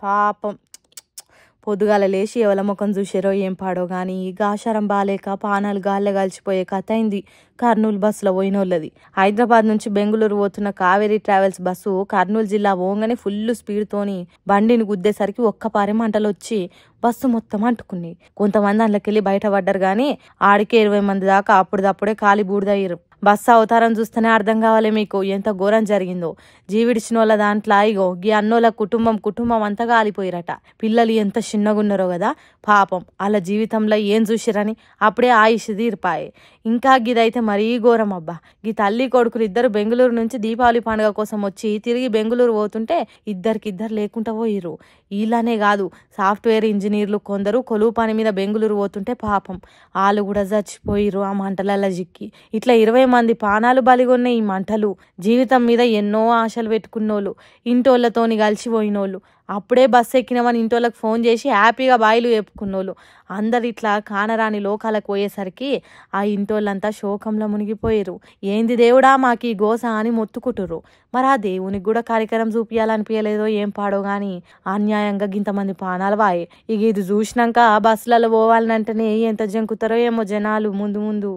పాపం పొద్దుగాల లేచి ఎవల ముఖం చూసారో ఏం పాడో కానీ ఆచారం బాలేక పానాలు గాల్లో కలిసిపోయే కథ అయింది కర్నూలు బస్సులో పోయినోళ్ళది. హైదరాబాద్ నుంచి బెంగళూరు పోతున్న కావేరీ ట్రావెల్స్ బస్సు కర్నూలు జిల్లా పోగానే ఫుల్ స్పీడ్తోని బండిని గుద్దేసరికి ఒక్కపారే మంటలు వచ్చి బస్సు మొత్తం అంటుకున్నాయి. కొంతమంది అందులోకెళ్ళి బయటపడ్డారు కానీ ఆడికే 20 మంది దాకా అప్పుడప్పుడే కాలి బూడిదయ్యారు. బస్సు అవతారం చూస్తేనే అర్థం కావాలి మీకు ఎంత ఘోరం జరిగిందో. జీవిడిచిన వాళ్ళ దాంట్లో ఇగో ఈ అన్నోళ్ళ కుటుంబం అంతా కాలిపోయిరట. పిల్లలు ఎంత చిన్నగున్నారో కదా పాపం. వాళ్ళ జీవితంలో ఏం చూసిరని అప్పుడే ఆయుష్ తీరిపాయే. ఇంకా గిదైతే మరీ ఘోరం అబ్బా. ఈ తల్లి కొడుకులు ఇద్దరు బెంగళూరు నుంచి దీపావళి పండుగ కోసం వచ్చి తిరిగి బెంగళూరు పోతుంటే ఇద్దరు లేకుండా పోయిర్రు. వీళ్ళనే కాదు సాఫ్ట్వేర్ ఇంజనీర్లు కొందరు కొలువు పని మీద బెంగళూరు పోతుంటే పాపం వాళ్ళు కూడా చచ్చిపోయిర్రు ఆ మంటలలో జిక్కి. ఇట్లా 20 మంది ప్రాణాలు బలిగొన్న ఈ మంటలు జీవితం మీద ఎన్నో ఆశలు పెట్టుకున్నోళ్ళు, ఇంటోళ్ళతోని కలిసిపోయినోళ్ళు, అప్పుడే బస్సు ఎక్కినామని ఇంటోళ్ళకి ఫోన్ చేసి హ్యాపీగా బాయిలు చెప్పుకున్నోళ్ళు అందరు ఇట్లా కానరాని లోకాలకు పోయేసరికి ఆ ఇంటోళ్ళంతా శోకంలో మునిగిపోయారు. ఏంది దేవుడా మాకు ఈ గోస అని మొత్తుకుంటుర్రు. మరి ఆ దేవునికి కూడా కార్యక్రమం చూపించాలనిపించలేదో ఏం పాడో కానీ అన్యాయంగా ఇంతమంది ప్రాణాలు వాయే. ఇక ఇది చూసినాక బస్సులలో పోవాలంటేనే ఎంత జంకుతారో ఏమో జనాలు ముందు.